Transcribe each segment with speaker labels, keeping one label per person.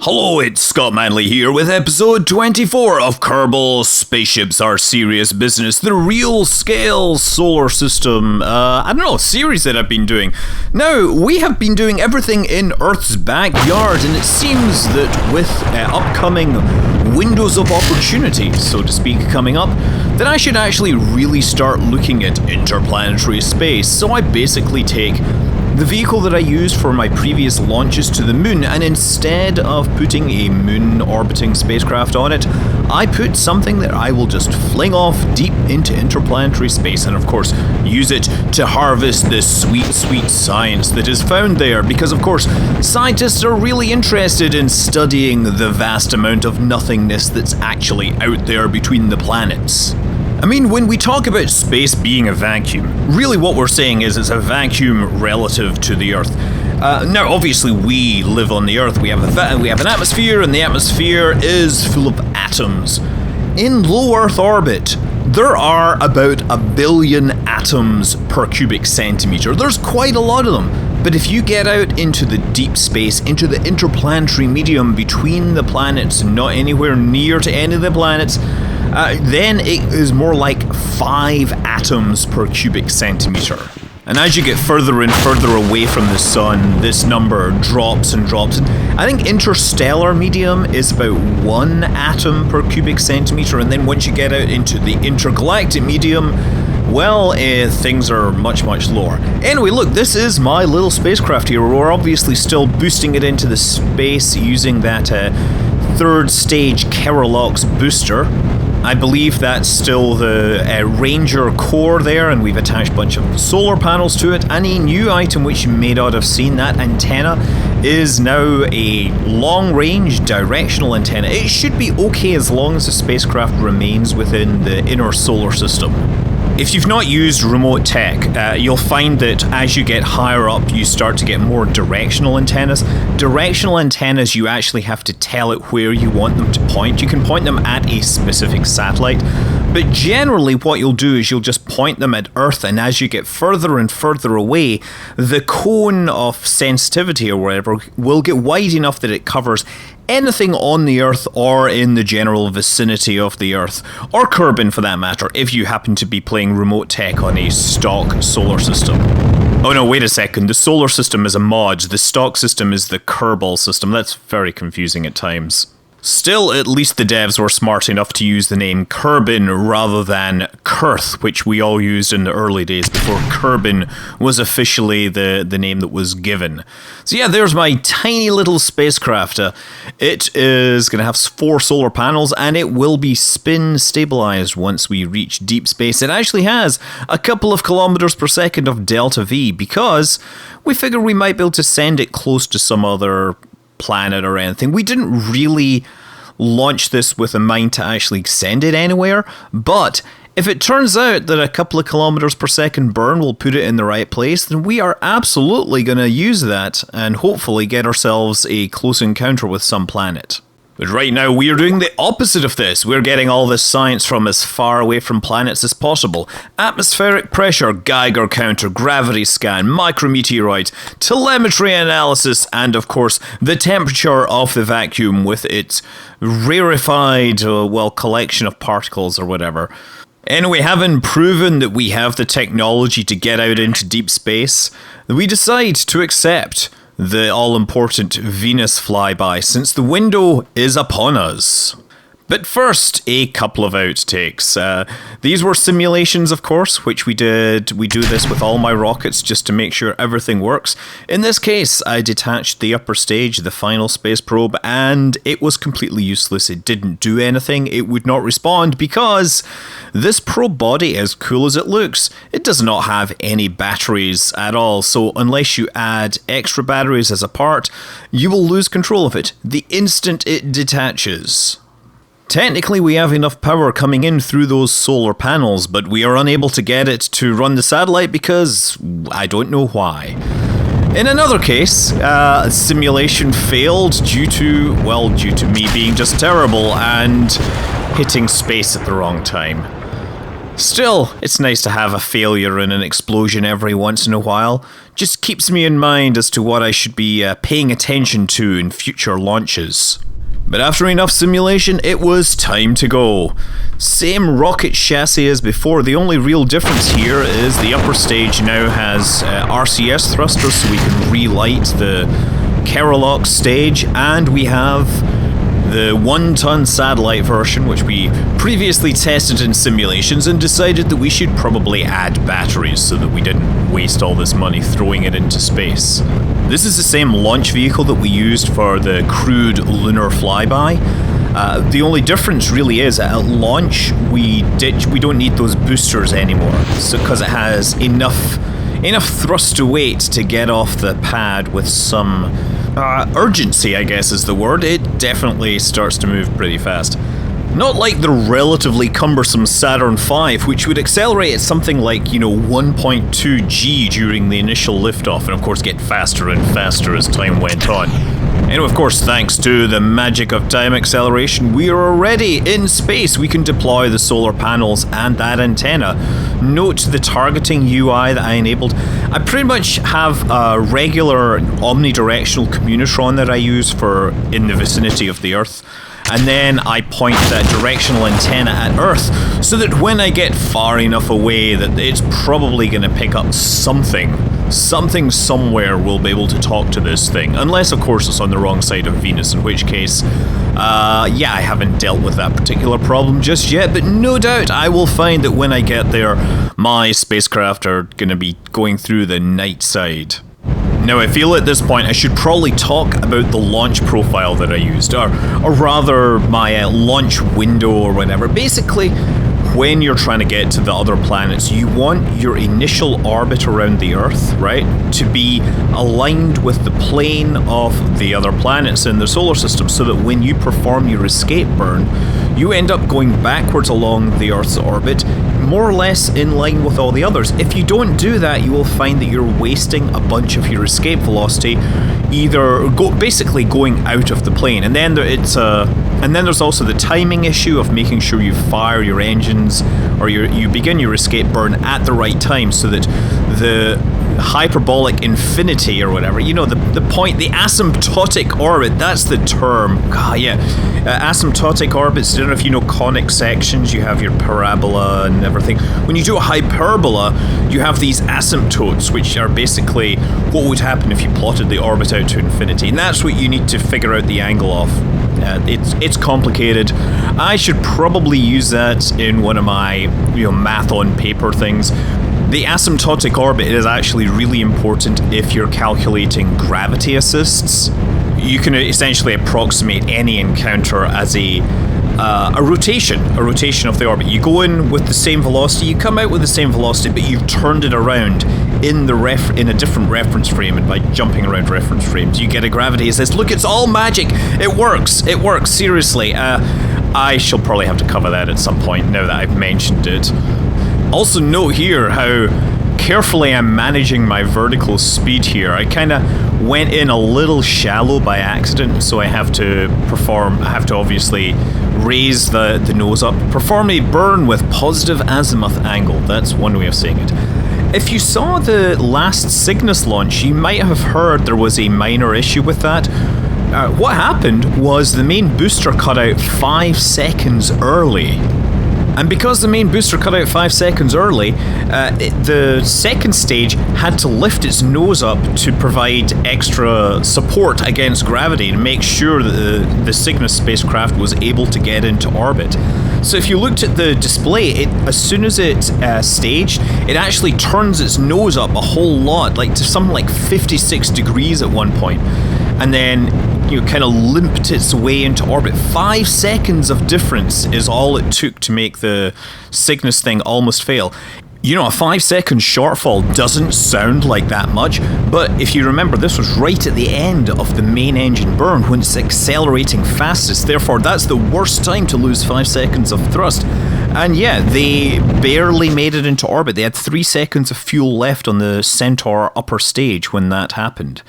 Speaker 1: Hello, it's Scott Manley here with episode 24 of Kerbal Spaceships Are Serious Business, the real scale solar system, series that I've been doing. Now, we have been doing everything in Earth's backyard, and it seems that with upcoming windows of opportunity, so to speak, coming up, that I should actually really start looking at interplanetary space. So I basically take the vehicle that I used for my previous launches to the moon, and instead of putting a moon orbiting spacecraft on it, I put something that I will just fling off deep into interplanetary space, and of course use it to harvest the sweet, sweet science that is found there, because of course scientists are really interested in studying the vast amount of nothingness that's actually out there between the planets. I mean, when we talk about space being a vacuum, really what we're saying is it's a vacuum relative to the Earth. Now, obviously, we live on the Earth. We have an atmosphere, and the atmosphere is full of atoms. In low Earth orbit, there are about 1 billion atoms per cubic centimeter. There's quite a lot of them. But if you get out into the deep space, into the interplanetary medium between the planets, not anywhere near to any of the planets, then it is more like 5 atoms per cubic centimeter. And as you get further and further away from the sun, this number drops and drops. And I think interstellar medium is about 1 atom per cubic centimeter, and then once you get out into the intergalactic medium, well, things are much, much lower. Anyway, look, this is my little spacecraft here. We're obviously still boosting it into the space using that third stage Kerbal booster. I believe that's still the Ranger core there, and we've attached a bunch of solar panels to it. And a new item which you may not have seen, that antenna, is now a long-range directional antenna. It should be okay as long as the spacecraft remains within the inner solar system. If you've not used remote tech, you'll find that as you get higher up, you start to get more directional antennas. Directional antennas, you actually have to tell it where you want them to point. You can point them at a specific satellite, but generally what you'll do is you'll just point them at Earth, and as you get further and further away, the cone of sensitivity or whatever will get wide enough that it covers anything on the Earth or in the general vicinity of the Earth, or Kerbin for that matter, if you happen to be playing remote tech on a stock solar system. Oh no, wait a second, the solar system is a mod, the stock system is the Kerbal system. That's very confusing at times. Still, at least the devs were smart enough to use the name Kerbin rather than Kurth, which we all used in the early days before Kerbin was officially the name that was given. So yeah, there's my tiny little spacecraft. It is going to have 4 solar panels, and it will be spin stabilized once we reach deep space. It actually has a couple of kilometers per second of delta V, because we figure we might be able to send it close to some other planet or anything. We didn't really launch this with a mind to actually send it anywhere, but if it turns out that a couple of kilometers per second burn will put it in the right place, then we are absolutely going to use that and hopefully get ourselves a close encounter with some planet. But right now we are doing the opposite of this. We're getting all this science from as far away from planets as possible. Atmospheric pressure, Geiger counter, gravity scan, micrometeoroids, telemetry analysis, and of course the temperature of the vacuum with its rarefied, collection of particles or whatever. Anyway, having proven that we have the technology to get out into deep space, we decide to accept the all-important Venus flyby, since the window is upon us. But first, a couple of outtakes. These were simulations, of course, which we did. We do this with all my rockets just to make sure everything works. In this case, I detached the upper stage, the final space probe, and it was completely useless. It didn't do anything. It would not respond because this probe body, as cool as it looks, it does not have any batteries at all. So unless you add extra batteries as a part, you will lose control of it the instant it detaches. Technically, we have enough power coming in through those solar panels, but we are unable to get it to run the satellite because I don't know why. In another case, simulation failed due to me being just terrible and hitting space at the wrong time. Still, it's nice to have a failure and an explosion every once in a while. Just keeps me in mind as to what I should be paying attention to in future launches. But after enough simulation, it was time to go. Same rocket chassis as before, the only real difference here is the upper stage now has RCS thrusters, so we can relight the Kerbal stage, and we have the 1-ton satellite version, which we previously tested in simulations and decided that we should probably add batteries so that we didn't waste all this money throwing it into space. This is the same launch vehicle that we used for the crewed lunar flyby. The only difference really is at launch we don't need those boosters anymore, because it has enough thrust to weight to get off the pad with some urgency, I guess is the word. It definitely starts to move pretty fast. Not like the relatively cumbersome Saturn V, which would accelerate at something like, 1.2 G during the initial liftoff, and of course get faster and faster as time went on. And of course, thanks to the magic of time acceleration, we are already in space. We can deploy the solar panels and that antenna. Note the targeting UI that I enabled. I pretty much have a regular omnidirectional communitron that I use for in the vicinity of the Earth. And then I point that directional antenna at Earth so that when I get far enough away that it's probably going to pick up something somewhere will be able to talk to this thing. Unless, of course, it's on the wrong side of Venus, in which case, I haven't dealt with that particular problem just yet, but no doubt I will find that when I get there, my spacecraft are going to be going through the night side. Now, I feel at this point I should probably talk about the launch profile that I used, or rather my launch window or whatever. Basically, when you're trying to get to the other planets, you want your initial orbit around the Earth, right, to be aligned with the plane of the other planets in the solar system, so that when you perform your escape burn, you end up going backwards along the Earth's orbit, more or less in line with all the others. If you don't do that, you will find that you're wasting a bunch of your escape velocity, basically going out of the plane. And then there's also the timing issue of making sure you fire your engines or you begin your escape burn at the right time, so that the hyperbolic infinity or whatever, the point, the asymptotic orbit, that's the term. Asymptotic orbits, I don't know if you know conic sections, you have your parabola and everything. When you do a hyperbola, you have these asymptotes, which are basically what would happen if you plotted the orbit out to infinity, and that's what you need to figure out the angle of. It's complicated. I should probably use that in one of my math on paper things. The asymptotic orbit is actually really important if you're calculating gravity assists. You can essentially approximate any encounter as a rotation of the orbit. You go in with the same velocity, you come out with the same velocity, but you've turned it around in a different reference frame, and by jumping around reference frames, you get a gravity assist. Look, it's all magic. It works, seriously. I shall probably have to cover that at some point now that I've mentioned it. Also note here how carefully I'm managing my vertical speed here. I kind of went in a little shallow by accident, so I have to obviously raise the nose up, perform a burn with positive azimuth angle. That's one way of saying it. If you saw the last Cygnus launch, you might have heard there was a minor issue with that. What happened was the main booster cut out 5 seconds early. And because the main booster cut out 5 seconds early, the second stage had to lift its nose up to provide extra support against gravity to make sure that the Cygnus spacecraft was able to get into orbit. So if you looked at the display, as soon as it staged, it actually turns its nose up a whole lot, like to something like 56 degrees at one point. And then kind of limped its way into orbit. 5 seconds of difference is all it took to make the Cygnus thing almost fail. A 5-second shortfall doesn't sound like that much, but if you remember, this was right at the end of the main engine burn when it's accelerating fastest. Therefore, that's the worst time to lose 5 seconds of thrust. And yeah, they barely made it into orbit. They had 3 seconds of fuel left on the Centaur upper stage when that happened.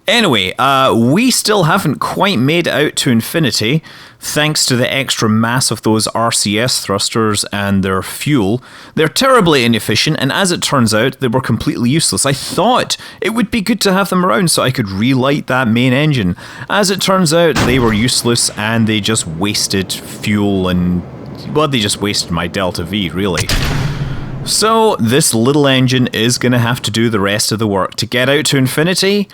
Speaker 1: Anyway, we still haven't quite made it out to infinity, thanks to the extra mass of those RCS thrusters and their fuel. They're terribly inefficient, and as it turns out, they were completely useless. I thought it would be good to have them around so I could relight that main engine. As it turns out, they were useless, and they just wasted fuel and... well, they just wasted my Delta V, really. So, this little engine is going to have to do the rest of the work to get out to infinity.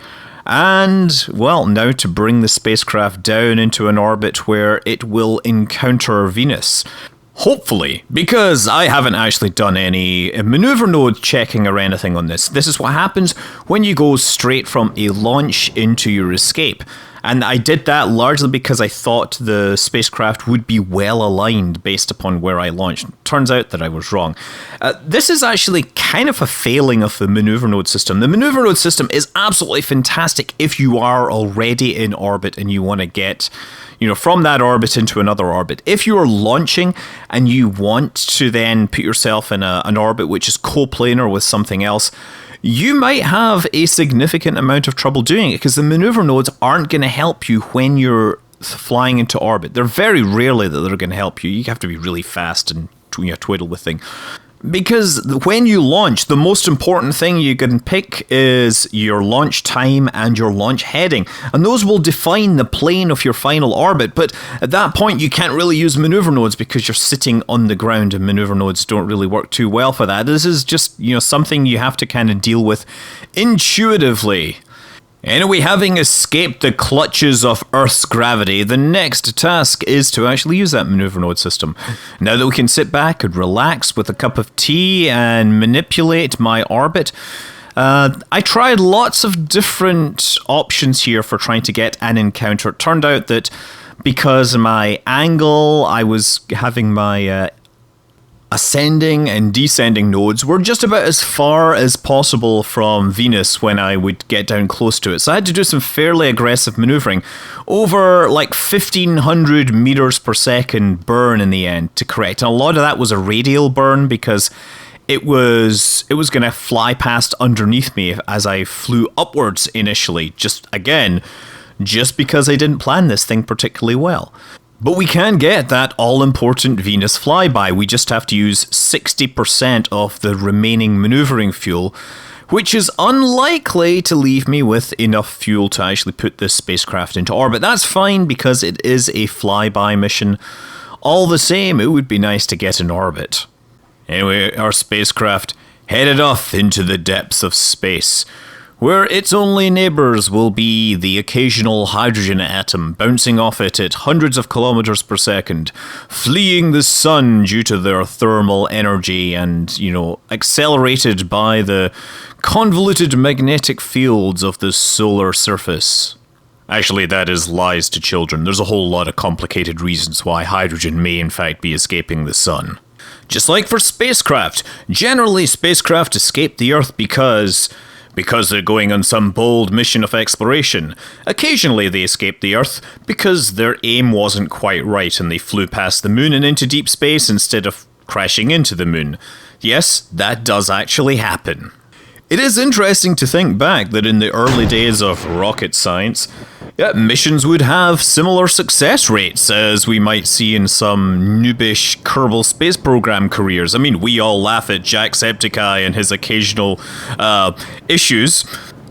Speaker 1: And, well, now to bring the spacecraft down into an orbit where it will encounter Venus. Hopefully, because I haven't actually done any maneuver node checking or anything on this. This is what happens when you go straight from a launch into your escape. And I did that largely because I thought the spacecraft would be well aligned based upon where I launched. Turns out that I was wrong. This is actually kind of a failing of the maneuver node system. The maneuver node system is absolutely fantastic if you are already in orbit and you want to get, from that orbit into another orbit. If you are launching and you want to then put yourself in an orbit which is coplanar with something else, you might have a significant amount of trouble doing it because the maneuver nodes aren't going to help you when you're flying into orbit. They're very rarely that they're going to help you. You have to be really fast and twiddle with things. Because when you launch, the most important thing you can pick is your launch time and your launch heading. And those will define the plane of your final orbit. But at that point, you can't really use maneuver nodes because you're sitting on the ground and maneuver nodes don't really work too well for that. This is just, something you have to kind of deal with intuitively. Anyway, having escaped the clutches of Earth's gravity, the next task is to actually use that maneuver node system. Now that we can sit back and relax with a cup of tea and manipulate my orbit, I tried lots of different options here for trying to get an encounter. It turned out that because of my angle, I was having my ascending and descending nodes were just about as far as possible from Venus when I would get down close to it. So I had to do some fairly aggressive maneuvering over like 1,500 meters per second burn in the end to correct. And a lot of that was a radial burn because it was going to fly past underneath me as I flew upwards initially. Just because I didn't plan this thing particularly well. But we can get that all-important Venus flyby. We just have to use 60% of the remaining maneuvering fuel, which is unlikely to leave me with enough fuel to actually put this spacecraft into orbit. That's fine because it is a flyby mission. All the same, it would be nice to get in orbit. Anyway, our spacecraft headed off into the depths of space, where its only neighbours will be the occasional hydrogen atom bouncing off it at hundreds of kilometres per second, fleeing the sun due to their thermal energy and, accelerated by the convoluted magnetic fields of the solar surface. Actually, that is lies to children. There's a whole lot of complicated reasons why hydrogen may in fact be escaping the sun. Just like for spacecraft, generally spacecraft escape the Earth because they're going on some bold mission of exploration. Occasionally they escape the Earth because their aim wasn't quite right and they flew past the moon and into deep space instead of crashing into the moon. Yes, that does actually happen. It is interesting to think back that in the early days of rocket science, missions would have similar success rates as we might see in some noobish Kerbal space program careers. I mean, we all laugh at Jacksepticeye and his occasional issues,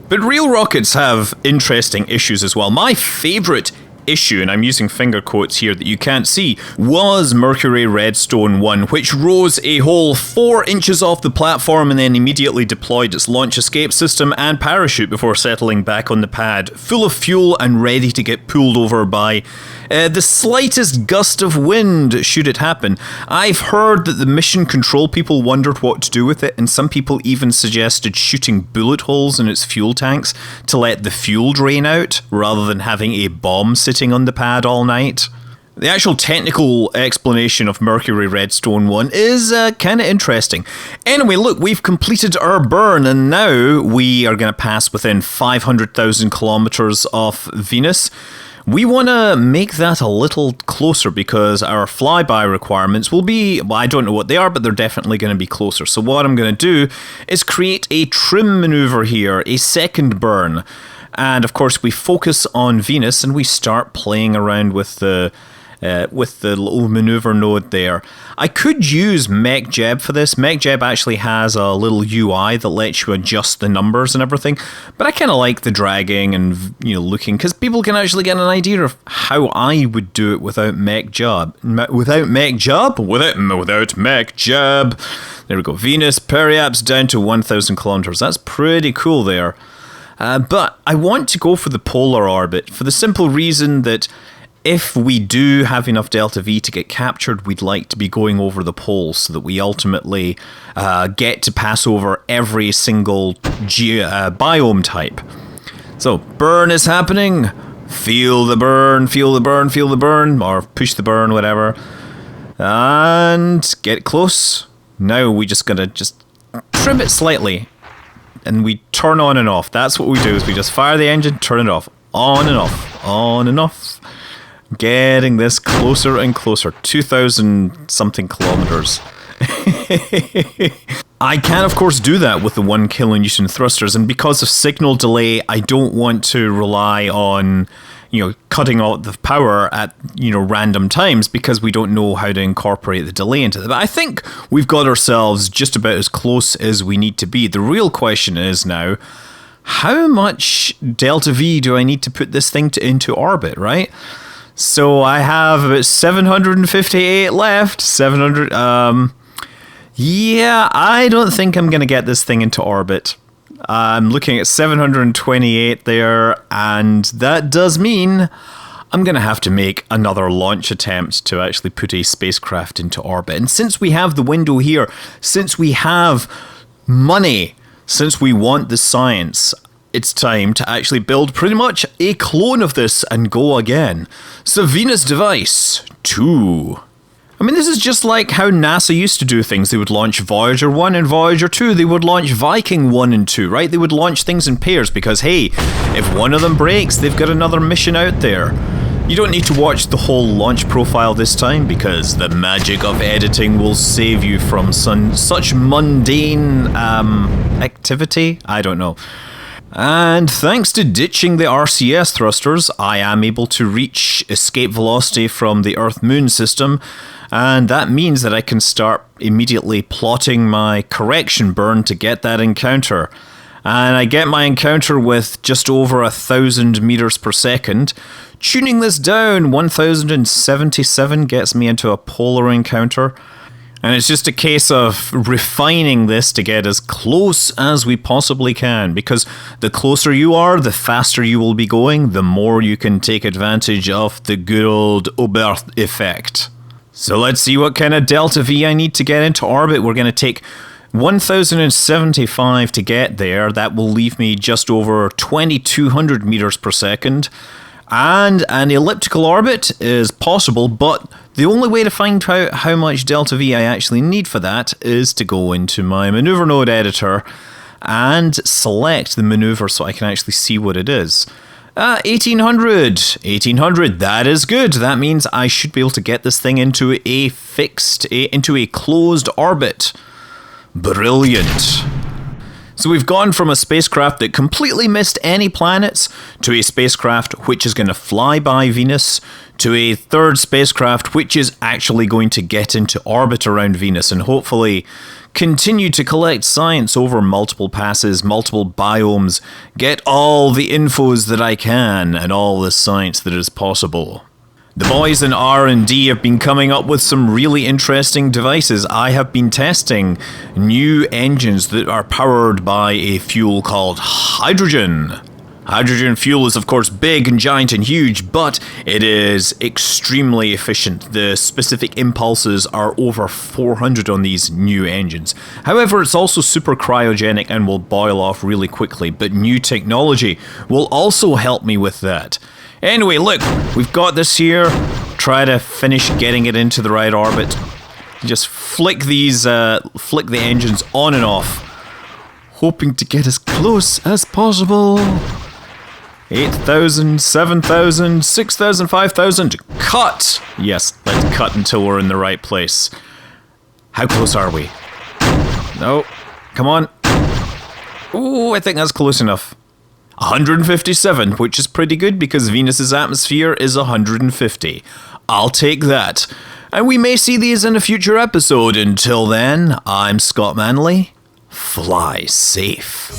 Speaker 1: but real rockets have interesting issues as well. My favourite issue, and I'm using finger quotes here that you can't see, was Mercury Redstone 1, which rose a whole 4 inches off the platform and then immediately deployed its launch escape system and parachute before settling back on the pad, full of fuel and ready to get pulled over by the slightest gust of wind should it happen. I've heard that the mission control people wondered what to do with it, and some people even suggested shooting bullet holes in its fuel tanks to let the fuel drain out, rather than having a bomb sitting on the pad all night. The actual technical explanation of Mercury Redstone 1 is kind of interesting. Anyway, look, we've completed our burn, and now we are going to pass within 500,000 kilometers of Venus. We want to make that a little closer because our flyby requirements will be, well, I don't know what they are, but they're definitely going to be closer. So what I'm going to do is create a trim maneuver here, a second burn. And of course we focus on Venus and we start playing around with the little maneuver node there. I could use MechJeb for this. MechJeb actually has a little UI that lets you adjust the numbers and everything, but I kind of like the dragging and, you know, looking, because people can actually get an idea of how I would do it without MechJeb. Without MechJeb. There we go. Venus, periaps down to 1,000 kilometers. That's pretty cool there. But I want to go for the polar orbit for the simple reason that if we do have enough delta V to get captured, we'd like to be going over the poles so that we ultimately get to pass over every single biome type. So, burn is happening. Feel the burn, feel the burn, feel the burn, or push the burn, whatever. And get close. Now we just gotta trim it slightly. And we turn on and off. That's what we do, is we just fire the engine, turn it off. On and off, on and off. Getting this closer and closer. 2,000 something kilometers. I can of course do that with the 1 kilonewton thrusters, and because of signal delay, I don't want to rely on, you know, cutting out the power at, you know, random times, because we don't know how to incorporate the delay into it. But I think we've got ourselves just about as close as we need to be. The real question is now, how much delta V do I need to put this thing into orbit, right? So I have about 758 left. 700. Yeah, I don't think I'm going to get this thing into orbit. I'm looking at 728 there, and that does mean I'm going to have to make another launch attempt to actually put a spacecraft into orbit. And since we have the window here, since we have money, since we want the science, it's time to actually build pretty much a clone of this and go again. So Venus Device 2. I mean, this is just like how NASA used to do things. They would launch Voyager 1 and Voyager 2. They would launch Viking 1 and 2, right? They would launch things in pairs because, hey, if one of them breaks, they've got another mission out there. You don't need to watch the whole launch profile this time because the magic of editing will save you from such mundane activity. I don't know. And thanks to ditching the RCS thrusters, I am able to reach escape velocity from the Earth-Moon system, and that means that I can start immediately plotting my correction burn to get that encounter. And I get my encounter with just over 1,000 meters per second. Tuning this down, 1,077 gets me into a polar encounter. And it's just a case of refining this to get as close as we possibly can, because the closer you are, the faster you will be going, the more you can take advantage of the good old Oberth effect. So let's see what kind of delta V I need to get into orbit. We're going to take 1,075 to get there. That will leave me just over 2,200 meters per second. And an elliptical orbit is possible, but the only way to find out how much delta V I actually need for that is to go into my maneuver node editor and select the maneuver so I can actually see what it is. 1800, that is good. That means I should be able to get this thing into a closed orbit. Brilliant. So we've gone from a spacecraft that completely missed any planets to a spacecraft which is going to fly by Venus to a third spacecraft which is actually going to get into orbit around Venus and hopefully continue to collect science over multiple passes, multiple biomes, get all the infos that I can and all the science that is possible. The boys in R&D have been coming up with some really interesting devices. I have been testing new engines that are powered by a fuel called hydrogen. Hydrogen fuel is of course big and giant and huge, but it is extremely efficient. The specific impulses are over 400 on these new engines. However, it's also super cryogenic and will boil off really quickly, but new technology will also help me with that. Anyway, look, we've got this here. Try to finish getting it into the right orbit. Just flick the engines on and off, hoping to get as close as possible. 8,000, 7,000, 6,000, 5,000. Cut! Yes, let's cut until we're in the right place. How close are we? No. Come on. Ooh, I think that's close enough. 157, which is pretty good because Venus's atmosphere is 150. I'll take that. And we may see these in a future episode. Until then, I'm Scott Manley. Fly safe.